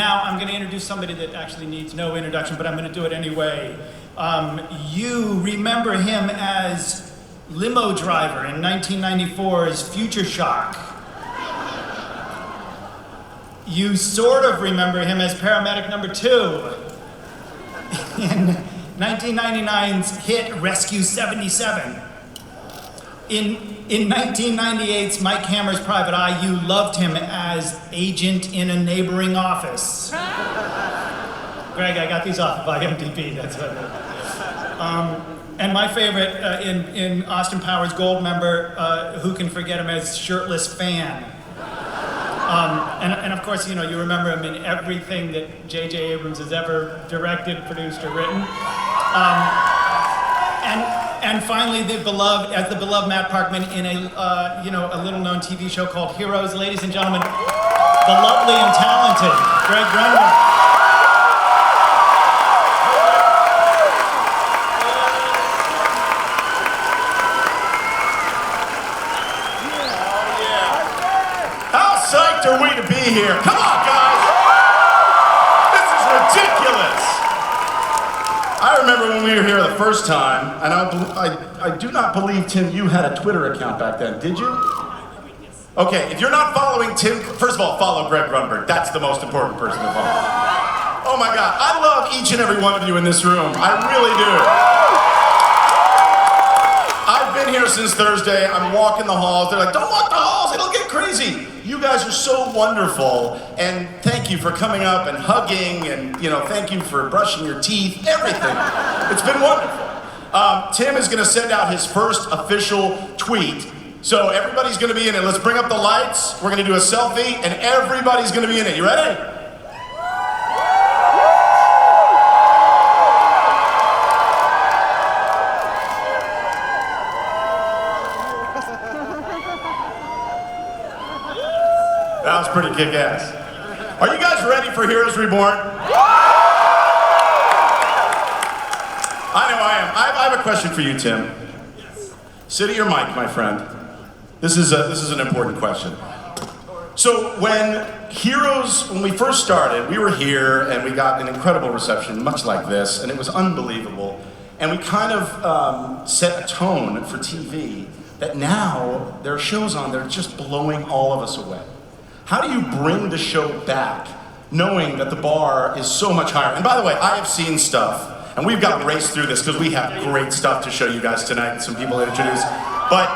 Now I'm going to introduce somebody that actually needs no introduction, but I'm going to do it anyway. You remember him as limo driver in 1994's Future Shock. You sort of remember him as paramedic number 2 in 1999's hit Rescue 77. In 1998's Mike Hammer's Private Eye, you loved him as agent in a neighboring office. Greg, I got these off of IMDb, that's what and my favorite, in Austin Powers Goldmember, who can forget him as shirtless fan. And of course, you remember him in everything that J.J. Abrams has ever directed, produced, or written. And finally, the beloved Matt Parkman in a little-known TV show called Heroes. Ladies and gentlemen, the lovely and talented Greg Grunberg. How psyched are we to be here? Come on, guys! This is ridiculous! I remember when we were here the first time, and I do not believe, Tim, you had a Twitter account back then, did you? Okay, if you're not following Tim, first of all, follow Greg Grunberg. That's the most important person to follow. Oh my God, I love each and every one of you in this room. I really do. I've been here since Thursday. I'm walking the halls. They're like, don't walk the halls, it'll get crazy. You guys are so wonderful, and thank you for coming up and hugging, and thank you for brushing your teeth, everything. It's been wonderful. Tim is gonna send out his first official tweet. So everybody's gonna be in it. Let's bring up the lights. We're gonna do a selfie, and everybody's gonna be in it. You ready? That was pretty kick-ass. Are you guys ready for Heroes Reborn? I know I am. I have a question for you, Tim. Sit at your mic, my friend. This is an important question. So when we first started, we were here and we got an incredible reception, much like this, and it was unbelievable. And we kind of set a tone for TV that now there are shows on that are just blowing all of us away. How do you bring the show back, knowing that the bar is so much higher? And by the way, I have seen stuff, and we've got to race through this because we have great stuff to show you guys tonight, some people to introduce. But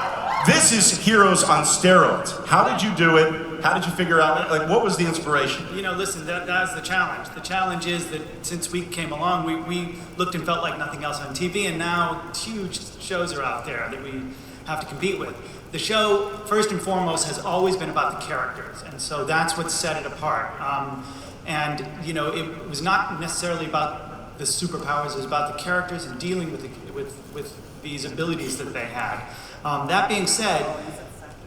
this is Heroes on steroids. How did you do it? How did you figure out, what was the inspiration? Listen, that's the challenge. The challenge is that since we came along, we looked and felt like nothing else on TV, and now huge shows are out there that we have to compete with. The show, first and foremost, has always been about the characters, and so that's what set it apart. It was not necessarily about the superpowers; it was about the characters and dealing with these abilities that they had. That being said,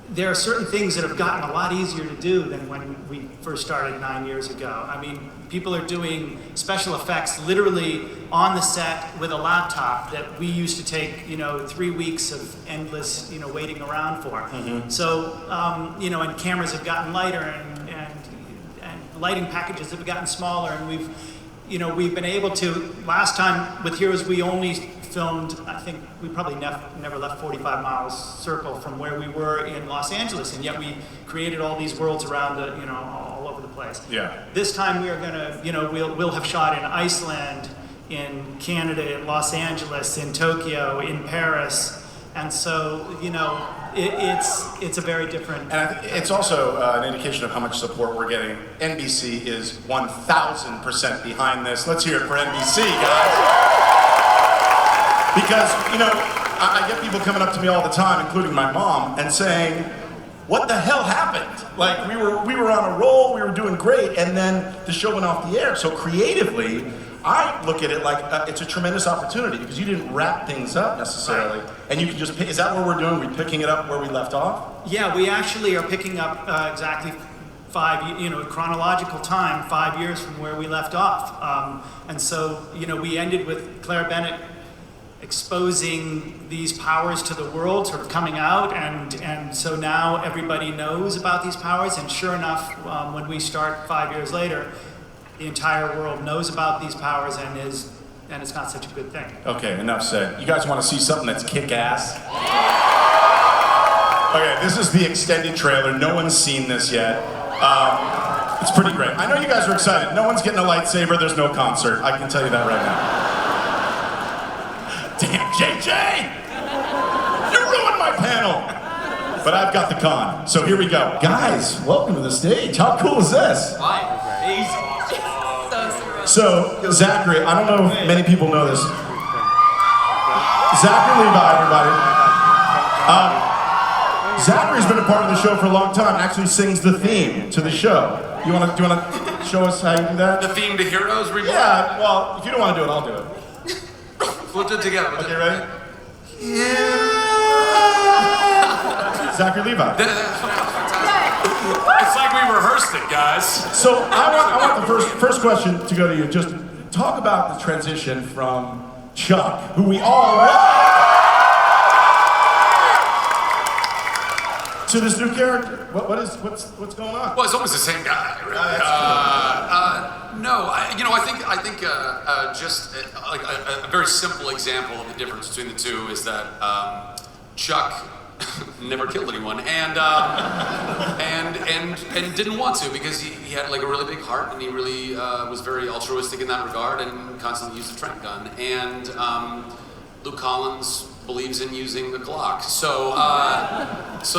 there are certain things that have gotten a lot easier to do than when we first started 9 years ago. I mean, people are doing special effects literally on the set with a laptop that we used to take, 3 weeks of endless, waiting around for. Mm-hmm. So, and cameras have gotten lighter and lighting packages have gotten smaller, and we've been able to, last time with Heroes we only filmed, I think we probably never left 45 miles circle from where we were in Los Angeles, and yet we created all these worlds around all over the place. Yeah. This time we are gonna, we'll have shot in Iceland, in Canada, in Los Angeles, in Tokyo, in Paris, and so, it's a very different. And I think it's also an indication of how much support we're getting. NBC is 1,000% behind this. Let's hear it for NBC, guys. Because, I get people coming up to me all the time, including my mom, and saying, what the hell happened? Like, we were on a roll, we were doing great, and then the show went off the air. So creatively, I look at it like it's a tremendous opportunity because you didn't wrap things up necessarily. Right. And you can just pick, is that what we're doing? We're picking it up where we left off? Yeah, we actually are picking up exactly chronological time, 5 years from where we left off. And so, we ended with Claire Bennett exposing these powers to the world, sort of coming out, and so now everybody knows about these powers, and sure enough, when we start 5 years later, the entire world knows about these powers and it's not such a good thing. Okay, enough said. You guys want to see something that's kick-ass? Okay, this is the extended trailer. No one's seen this yet. It's pretty great. I know you guys are excited. No one's getting a lightsaber. There's no concert. I can tell you that right now. Damn, JJ! You ruined my panel! But I've got the con. So here we go. Guys, welcome to the stage. How cool is this? So, Zachary, I don't know if many people know this. Zachary Levi, everybody. Zachary's been a part of the show for a long time, actually sings the theme to the show. Do you want to show us how you do that? The theme to Heroes Reborn? Yeah, well, if you don't want to do it, I'll do it. We'll do it together. Okay, ready? Yeah. Zachary Levi. It's like we rehearsed it, guys. So I want the first question to go to you. Just talk about the transition from Chuck, who we all love, to this new character. What's going on? Well, it's almost the same guy, really. No, I think just like a very simple example of the difference between the two is that Chuck never killed anyone and didn't want to because he had like a really big heart and he really was very altruistic in that regard and constantly used a trank gun. And Luke Collins believes in using the Glock. So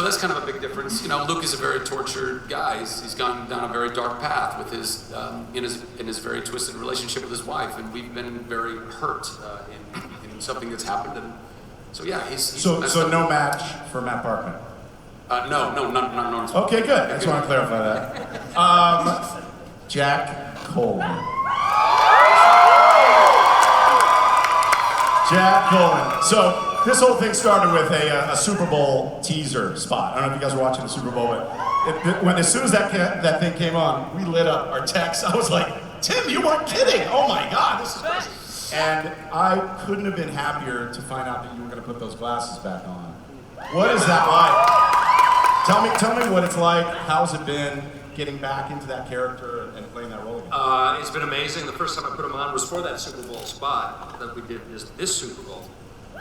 that's kind of a big difference. You know, Luke is a very tortured guy. He's gone down a very dark path with his in his very twisted relationship with his wife, and we've been very hurt in something that's happened. And so yeah, he's so no match for Matt Parkman. No, not. Okay, good. I just want to clarify that. Jack Coleman. Jack Coleman. So this whole thing started with a Super Bowl teaser spot. I don't know if you guys were watching the Super Bowl, but as soon as that thing came on, we lit up our text. I was like, Tim, you weren't kidding. Oh my God, this is crazy. And I couldn't have been happier to find out that you were going to put those glasses back on. What is that like? Tell me what it's like. How's it been getting back into that character and playing that role again? It's been amazing. The first time I put them on was for that Super Bowl spot that we did this Super Bowl.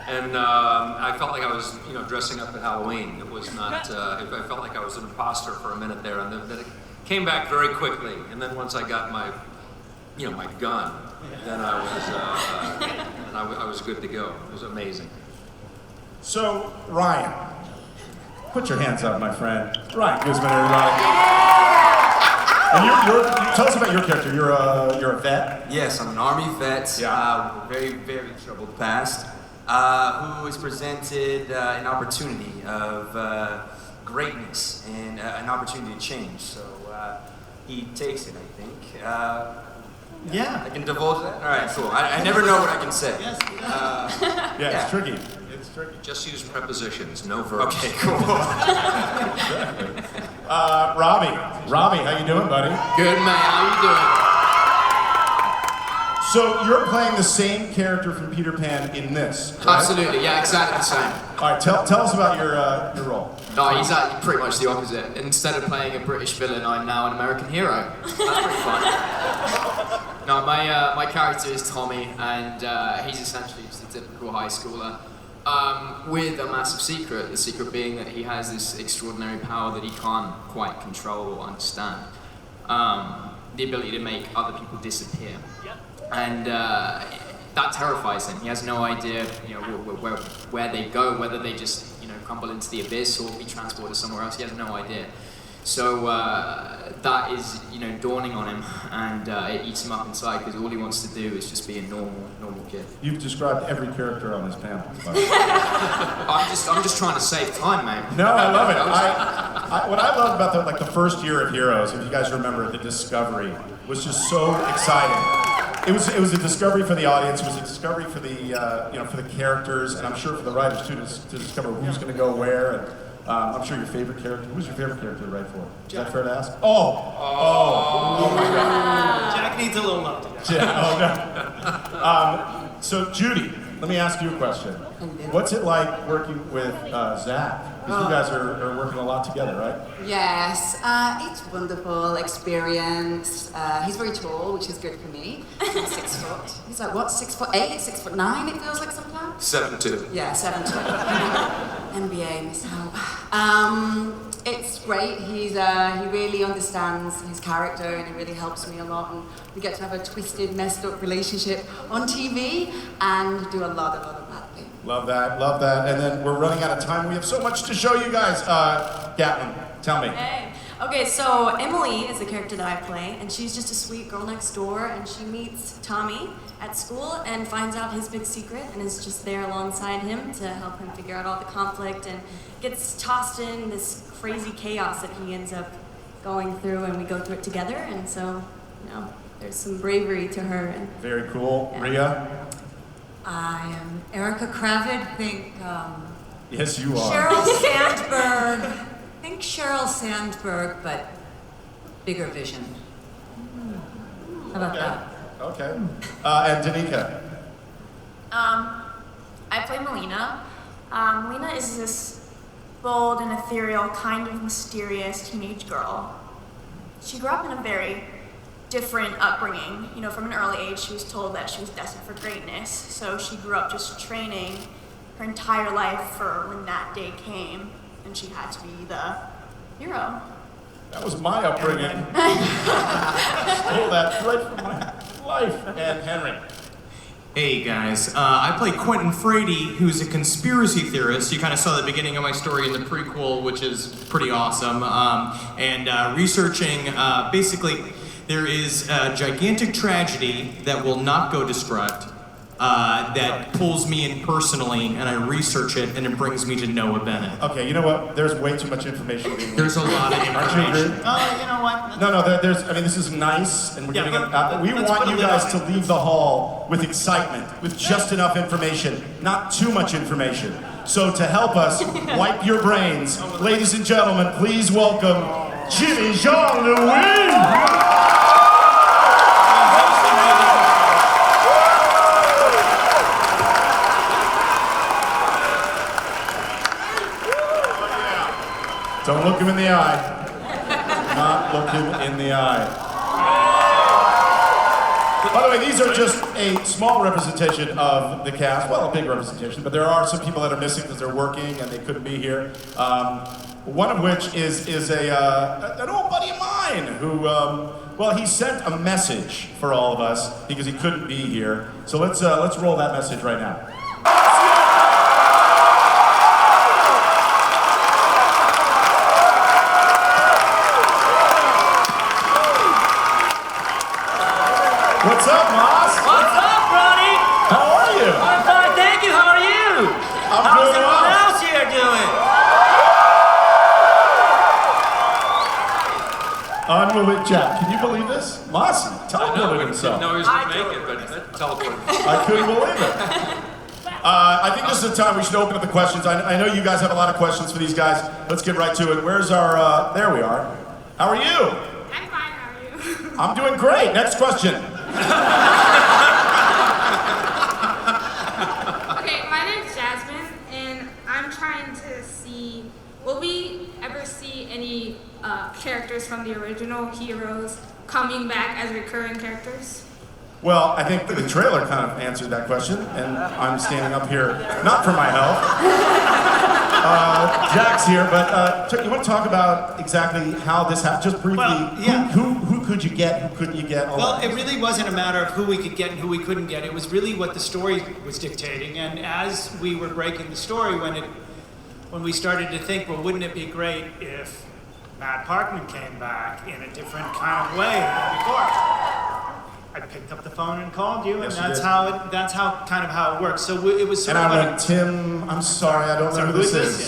And I felt like I was, dressing up at Halloween. It was not, I felt like I was an imposter for a minute there, and then it came back very quickly. And then once I got my, my gun, then I was good to go. It was amazing. So, Ryan, put your hands up, my friend. Ryan Guzman, everybody. And tell us about your character. You're a vet? Yes, I'm an Army vet. Yeah. Very, very troubled past. Who is presented an opportunity of greatness and an opportunity to change. So he takes it, I think. Yeah. I can divulge that? All right, cool. I never know what I can say. Yes. Yeah, it's tricky. It's tricky. Just use prepositions, no verbs. Okay, cool. Robbie, how you doing, buddy? Good, man. How you doing? So you're playing the same character from Peter Pan in this, right? Absolutely, yeah, exactly the same. All right, tell us about your role. No, he's actually pretty much the opposite. Instead of playing a British villain, I'm now an American hero. That's pretty fun. No, my character is Tommy, and he's essentially just a typical high schooler with a massive secret. The secret being that he has this extraordinary power that he can't quite control or understand. The ability to make other people disappear. And that terrifies him. He has no idea, where they go, whether they just, crumble into the abyss or be transported somewhere else. He has no idea. So that is, dawning on him, and it eats him up inside because all he wants to do is just be a normal kid. You've described every character on this panel. I'm just trying to save time, man. No, I love it. What I love about the first year of Heroes, if you guys remember, the discovery was just so exciting. It was a discovery for the audience. It was a discovery for the for the characters, and I'm sure for the writers too, to discover who's going to go where. And I'm sure your favorite character. Who's your favorite character to write for? Is that fair to ask? Oh my God. Jack needs a little love. Yeah. Oh no. So Judy, let me ask you a question. What's it like working with Zach? Because you guys are working a lot together, right? Yes, it's wonderful experience. He's very tall, which is good for me. He's 6 foot. He's like, what, 6'8", 6'9", it feels like sometimes? 7'2". Yeah, 7'2". NBA, miss out. It's great. He really understands his character and he really helps me a lot. And we get to have a twisted, messed up relationship on TV and do a lot of bad things. Love that, love that. And then we're running out of time. We have so much to show you guys. Gatlin, tell me. Hey. Okay, so Emily is the character that I play, and she's just a sweet girl next door, and she meets Tommy at school and finds out his big secret and is just there alongside him to help him figure out all the conflict and gets tossed in this crazy chaos that he ends up going through, and we go through it together, and so, you know, there's some bravery to her. And very cool. Yeah. Rya? I am Erica Kravid. Think Yes, you are. Sheryl Sandberg. Think Sheryl Sandberg, but bigger vision. How about that? Okay. And Danika? I play Melina. Melina is this bold and ethereal, kind of mysterious teenage girl. She grew up in a very different upbringing. You know, from an early age, she was told that she was destined for greatness. So she grew up just training her entire life for when that day came, and she had to be the hero. That was my upbringing. Stole that right from my life. And Henry? Hey guys, I play Quentin Frady, who's a conspiracy theorist. You kind of saw the beginning of my story in the prequel, which is pretty awesome. Researching, basically, there is a gigantic tragedy that will not go described, that pulls me in personally, and I research it, and it brings me to Noah Bennett. Okay, you know what? There's way too much information. There's a lot of information. Oh, you know what? No, there's, I mean, this is nice, and we're giving it, we want you guys to leave the hall with excitement, with just enough information, not too much information. So to help us wipe your brains, ladies and gentlemen, please welcome Jimmy Jean-Louis! Don't look him in the eye. Not look him in the eye. By the way, these are just a small representation of the cast. Well, a big representation, but there are some people that are missing because they're working and they couldn't be here. One of which is an old buddy of mine who, well, he sent a message for all of us because he couldn't be here. So let's roll that message right now. What's up, Mas? What's up, Ronnie? How are you? I'm fine, thank you. How are you? How's everyone else here doing? Unbelievable. Jack, can you believe this? Masi, teleported himself. No, he was going to make it, but teleported. I couldn't believe it. I think this is the time we should open up the questions. I know you guys have a lot of questions for these guys. Let's get right to it. Where's our, there we are. How are you? I'm fine, how are you? I'm doing great. Next question. Okay, my name's Jasmine, and I'm trying to see, will we ever see any characters from the original Heroes coming back as recurring characters? Well, I think the trailer kind of answered that question, and I'm standing up here, not for my health. Jack's here, but you want to talk about exactly how this happened, just briefly? Well, yeah. Who could you get, who couldn't you get? Well, it really wasn't a matter of who we could get and who we couldn't get. It was really what the story was dictating. And as we were breaking the story, when we started to think, well, wouldn't it be great if Matt Parkman came back in a different kind of way than before? I picked up the phone and called you, and Yes, that's how it works. So it was sort and of I went, Tim, I'm sorry, I don't know who this is.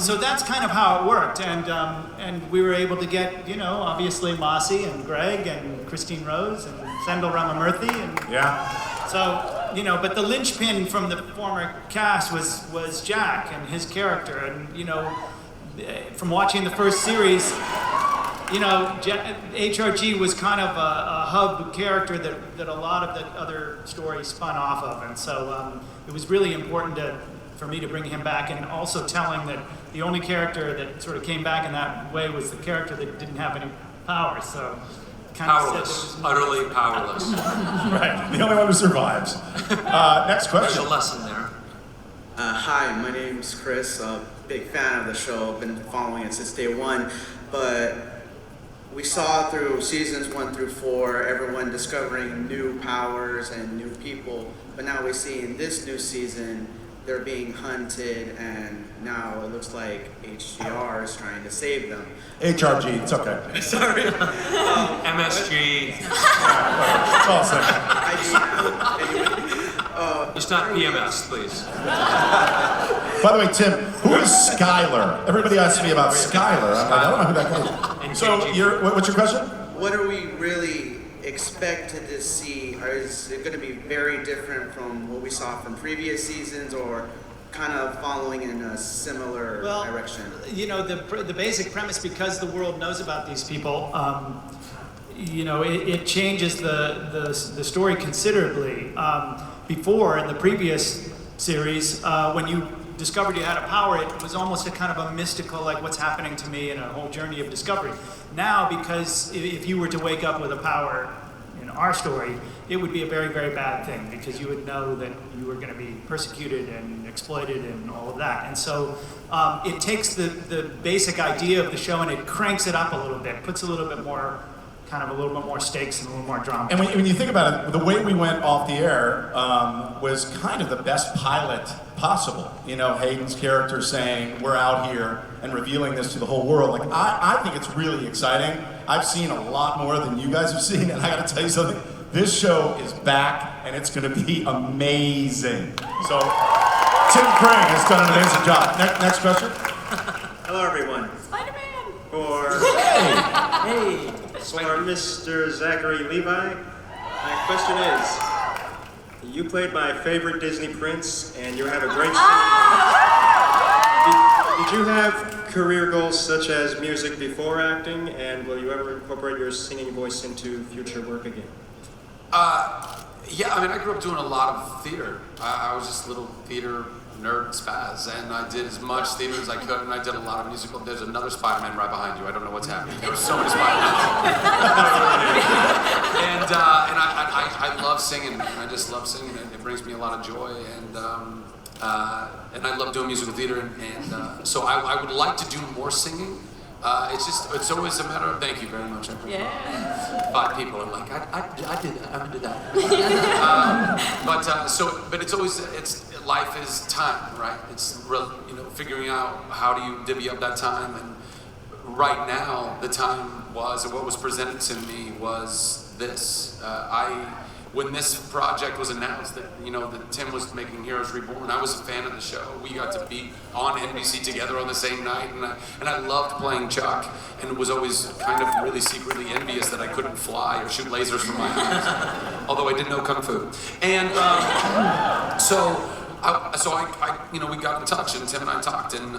So that's kind of how it worked, and we were able to get, you know, obviously Masi and Greg and Christine Rose and Sendel Ramamurthy, and yeah. so, you know, but the linchpin from the former cast was Jack and his character, and you know, from watching the first series, HRG was kind of a hub character that a lot of the other stories spun off of, and so it was really important for me to bring him back, and also telling that the only character that sort of came back in that way was the character that didn't have any powers. So kind Powerless, utterly powerless. Right, the only one who survives. Next question. There's a lesson there. Hi, my name's Chris. Big fan of the show. Been following it since day one. But we saw through seasons 1 through 4 everyone discovering new powers and new people. But now we see in this new season they're being hunted, and now it looks like HGR is trying to save them. HRG, it's okay. Sorry. MSG. It's all simple. It's not PMS, please. By the way, Tim, who is Skylar? Everybody asks me about Skylar. I'm like, I don't know who that guy is. So, what's your question? What are we really expected to see? Or is it going to be very different from what we saw from previous seasons, or kind of following in a similar direction? The basic premise, because the world knows about these people, it changes the story considerably. Before, in the previous series, when you discovered you had a power, it was almost a kind of a mystical, like, what's happening to me, and a whole journey of discovery. Now, because if you were to wake up with a power in our story, it would be a very, very bad thing, because you would know that you were going to be persecuted and exploited and all of that. And so it takes the basic idea of the show and it cranks it up a little bit, puts a little bit more stakes and a little more drama. And when you think about it, the way we went off the air was kind of the best pilot possible. Hayden's character saying, we're out here, and revealing this to the whole world. Like, I think it's really exciting. I've seen a lot more than you guys have seen, and I gotta tell you something, this show is back, and it's gonna be amazing. So, Tim Kring has done an amazing job. Next question. Hello, everyone. Spider-Man! Hey! For Mr. Zachary Levi, my question is, you played my favorite Disney prince, and you have a great Did you have career goals such as music before acting, and will you ever incorporate your singing voice into future work again? Yeah, I grew up doing a lot of theater. I was just a little theater nerd spaz, and I did as much theater as I could, and I did a lot of musical. There's another Spider-Man right behind you. I don't know what's happening. There were so many Spider-Man. and I love singing. I just love singing. It brings me a lot of joy, and I love doing musical theater, and so I would like to do more singing. It's always a matter of, thank you very much. Yeah. 5 people are like, I did that, I'm gonna do that. But it's always, life is time, right? It's figuring out how do you divvy up that time, and right now the time was, or what was presented to me was this. When this project was announced that that Tim was making Heroes Reborn, I was a fan of the show. We got to be on NBC together on the same night, and I loved playing Chuck, and was always kind of really secretly envious that I couldn't fly or shoot lasers from my eyes, although I did know kung fu. And we got in touch, and Tim and I talked, and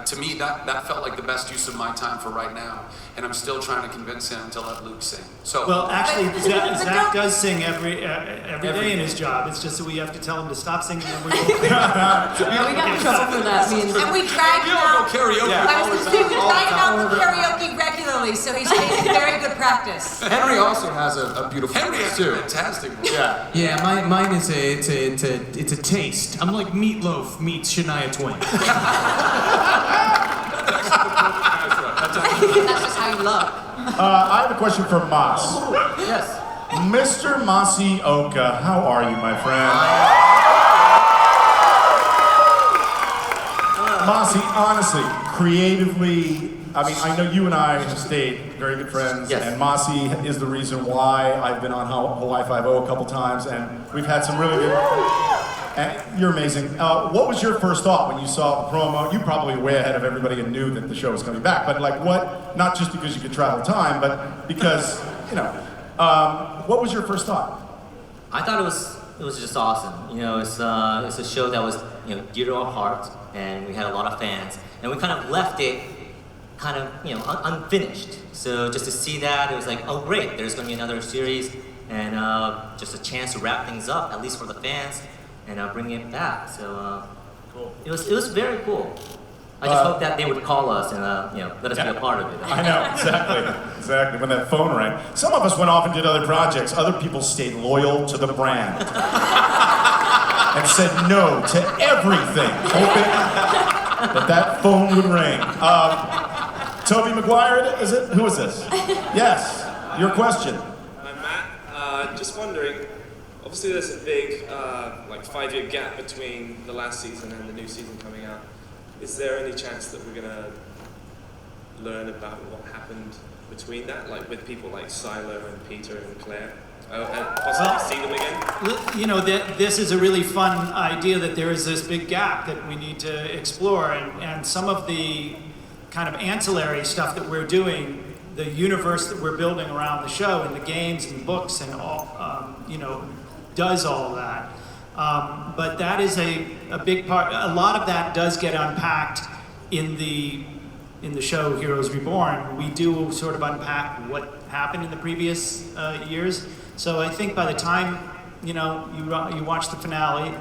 to me that felt like the best use of my time for right now, and I'm still trying to convince him to let Luke sing. So well, actually, Zach does sing every day in his job. It's just that we have to tell him to stop singing, and we won't. We got in trouble for that. And we drag him out. Karaoke. I was going to say, we drag him out for karaoke regularly, so he's taking very good practice. Henry also has a beautiful voice too. Fantastic. Yeah, mine is it's a taste. I'm like Meatloaf meets Shania Twain. That's just how you look. I have a question for Mas. Yes. Mr. Masi Oka, how are you, my friend? Masi, honestly, creatively, I know you and I have stayed very good friends, yes. And Masi is the reason why I've been on Hawaii Five-0 a couple times, and we've had some really good... And you're amazing. What was your first thought when you saw the promo? You probably were way ahead of everybody and knew that the show was coming back, but what, not just because you could travel time, but because, what was your first thought? I thought it was just awesome. It's a show that was dear to our hearts, and we had a lot of fans, and we kind of left it kind of, unfinished. So just to see that, it was like, oh great, there's going to be another series, and just a chance to wrap things up, at least for the fans, and bring it back. So cool. It was very cool. I just hope that they would call us and let us be a part of it. I know, exactly. When that phone rang. Some of us went off and did other projects. Other people stayed loyal to the brand and said no to everything, hoping that phone would ring. Toby McGuire, is it? Who is this? Yes, your question. Matt, just wondering, obviously there's a big 5-year gap between the last season and the new season coming out. Is there any chance that we're gonna learn about what happened between that, like with people like Silo and Peter and Claire, and possibly see them again? This is a really fun idea that there is this big gap that we need to explore, and some of the kind of ancillary stuff that we're doing, the universe that we're building around the show, and the games and the books and all, does all that. But that is a big part. A lot of that does get unpacked in the show Heroes Reborn. We do sort of unpack what happened in the previous years. So I think by the time you watch the finale,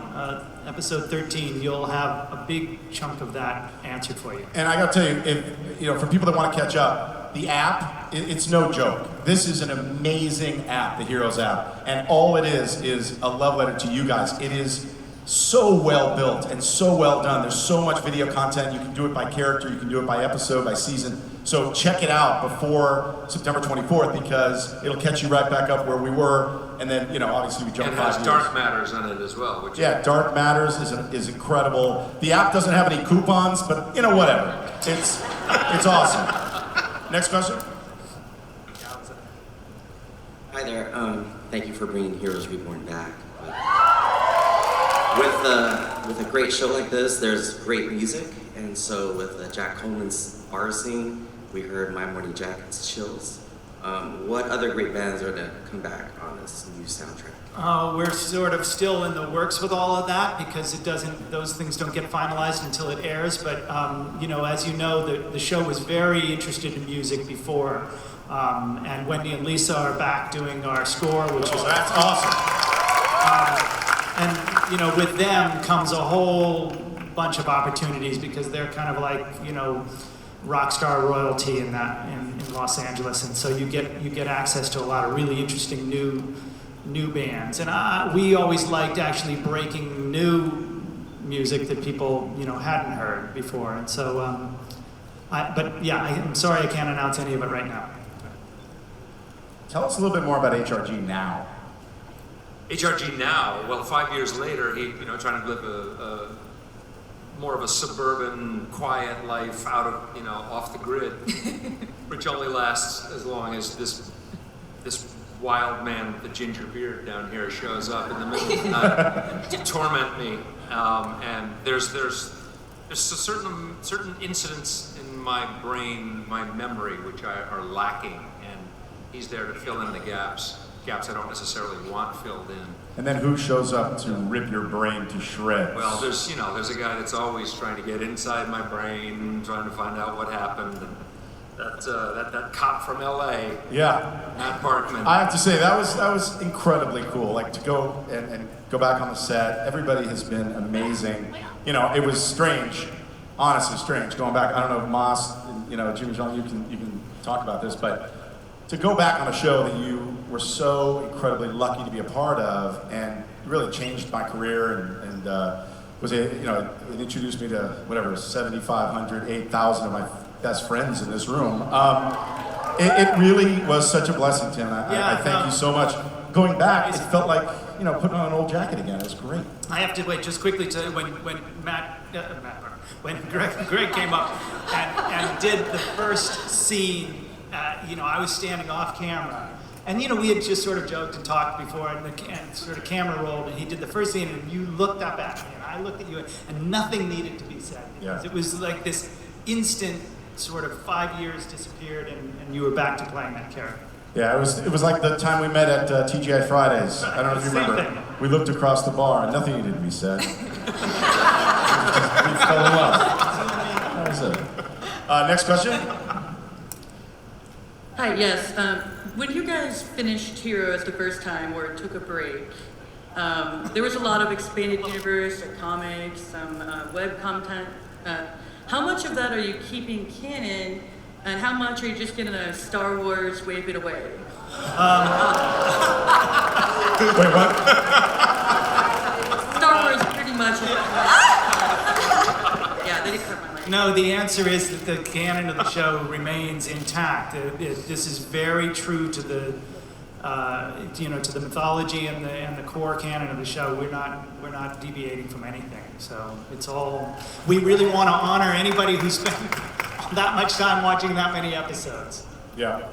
episode 13, you'll have a big chunk of that answered for you. And I got to tell you, for people that want to catch up, the app, it's no joke. This is an amazing app, the Heroes app. And all it is a love letter to you guys. It is so well built and so well done. There's so much video content. You can do it by character, you can do it by episode, by season. So check it out before September 24th, because it'll catch you right back up where we were. And then, obviously we jump 5 years. It has Dark Matters on it as well. Which Dark Matters is incredible. The app doesn't have any coupons, but whatever. It's awesome. Next question. Hi there. Thank you for bringing Heroes Reborn back. With a great show like this, there's great music, and so with Jack Coleman's bar scene, we heard My Morning Jacket's Chills. What other great bands are to come back on this new soundtrack? We're sort of still in the works with all of that, because those things don't get finalized until it airs. But as you know, the show was very interested in music before, and Wendy and Lisa are back doing our score, which is that's awesome. And with them comes a whole bunch of opportunities, because they're kind of like rock star royalty in Los Angeles, and so you get access to a lot of really interesting new bands. And we always liked actually breaking new music that people hadn't heard before. And so, I'm sorry I can't announce any of it right now. Tell us a little bit more about HRG now. HRG now, well, 5 years later, he trying to live a more of a suburban, quiet life out of off the grid, which only lasts as long as this wild man with the ginger beard down here shows up in the middle of the night to torment me. And there's a certain incidents in my brain, my memory, which are lacking, and he's there to fill in the gaps I don't necessarily want filled in. And then who shows up to rip your brain to shreds? Well, there's a guy that's always trying to get inside my brain, trying to find out what happened. And that cop from LA. Yeah. Matt Parkman. I have to say that was incredibly cool. Like to go and go back on the set. Everybody has been amazing. It was strange, honestly strange. Going back, I don't know if Masi, Jimmy Jean, you can talk about this, but to go back on a show that you were so incredibly lucky to be a part of, and really changed my career, and it introduced me to 7,500, 8,000 of my best friends in this room. It really was such a blessing, Tim. I thank you so much. Going back, it felt like putting on an old jacket again. It was great. I have to wait just quickly to when Greg came up and did the first scene. I was standing off camera, and we had just sort of joked and talked before, and sort of camera rolled, and he did the first scene, and you looked up at me, and I looked at you, and nothing needed to be said. Yeah. It was like this instant sort of 5 years disappeared, and you were back to playing that character. Yeah, it was like the time we met at TGI Fridays. I don't know if you remember. Same thing. We looked across the bar, and nothing needed to be said. We fell in love. That was it. Next question. Hi, yes. When you guys finished Heroes the first time or took a break, there was a lot of expanded universe, or comics, some web content. How much of that are you keeping canon, and how much are you just gonna Star Wars wave it away? Wait, what? Star Wars pretty much. Yeah, they didn't cut my leg. No, the answer is that the canon of the show remains intact. This is very true to the, to the mythology and the core canon of the show. We're not deviating from anything. So it's all. We really want to honor anybody who spent that much time watching that many episodes. Yeah.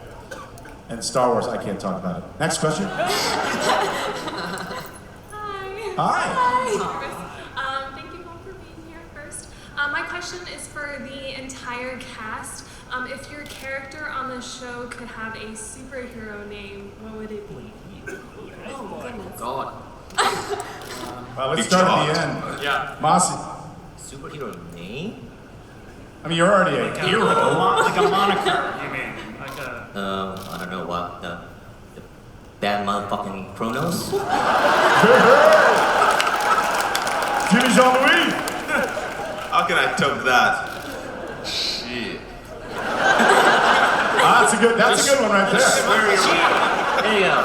And Star Wars, I can't talk about it. Next question. Hi. Thank you all for being here first. My question is for the entire cast. If your character on the show could have a superhero name, what would it be? Oh, goodness. God. Well, let's start at the end. Yeah. Masi. Superhero name? I mean, you're already a hero. Like a moniker, you mean? Like a... I don't know what. The bad motherfucking Chronos? Jimmy Jean-Louis. How can I top that? Shit. That's a good one right there. There you go.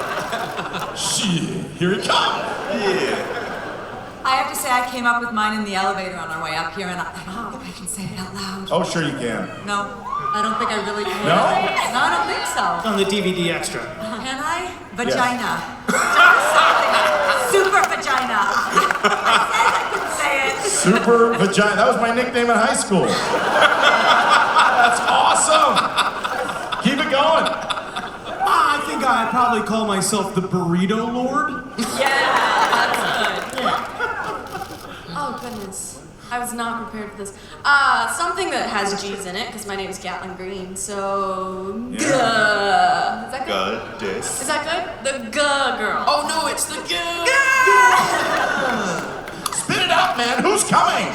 Shit, here it comes. Yeah. I have to say, I came up with mine in the elevator on our way up here, and I don't think I can say it out loud. Oh, sure you can. No, I don't think I really can. No? No, I don't think so. It's on the DVD extra. Can I? Vagina. Super vagina. I said I could say it. Super vagina. That was my nickname in high school. That's awesome. Keep it going. I think I'd probably call myself the Burrito Lord. Yeah, that's good. Oh, goodness. I was not prepared for this. Something that has G's in it, because my name is Gatlin Green, so... Yeah. Guh. Is that good? Goddess. Is that good? The Guh girl. Oh no, it's the Guh! Spit it out, man. Who's coming?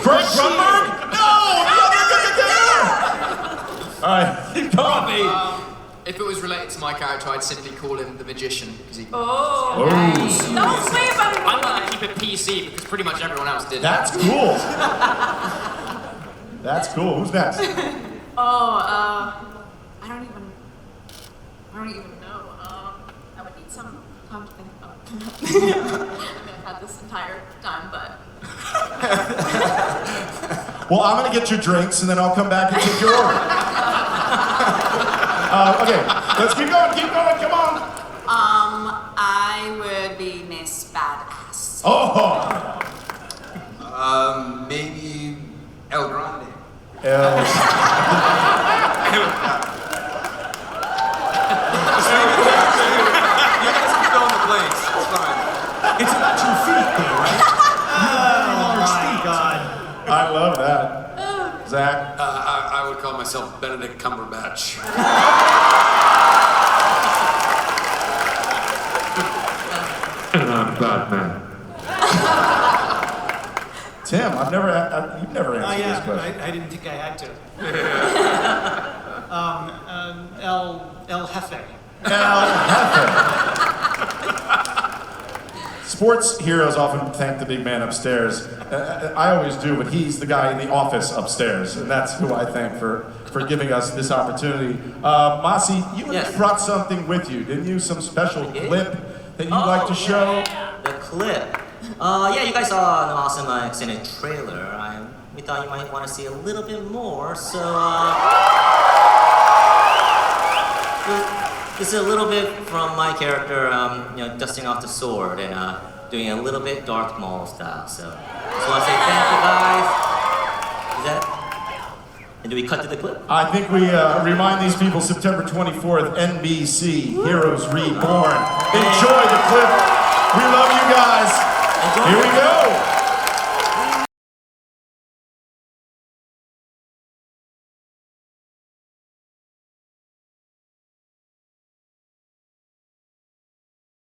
Greg Grunberg? No! All right, keep going. If it was related to my character, I'd simply call him the Magician, because he... Oh, nice. Don't say about it. I'm going to keep it PC, because pretty much everyone else did. That's cool. That's cool. Who's next? I don't even know. I would need some time to think about it. I've had this entire time, but... Well, I'm going to get your drinks, and then I'll come back and take your order. Okay, let's keep going, come on. I would be Miss Badass. Oh! Maybe El Grande. You guys can fill in the blanks. It's fine. It's about 2 feet, though, right? Oh my God. I love that. Zach? I would call myself Benedict Cumberbatch. And I'm Batman. Tim, you've never answered this question. I didn't think I had to. El Jefe. El Jefe. Sports heroes often thank the big man upstairs. I always do, but he's the guy in the office upstairs, and that's who I thank for giving us this opportunity. Masi, you brought something with you, didn't you? Some special clip that you'd like to show? The clip. Yeah, you guys saw an awesome extended trailer. We thought you might want to see a little bit more, so this is a little bit from my character, dusting off the sword and doing a little bit Darth Maul style. So just want to say thank you guys. Is that? And do we cut to the clip? I think we remind these people September 24th, NBC, Heroes Reborn. Enjoy the clip. We love you guys. Here we go.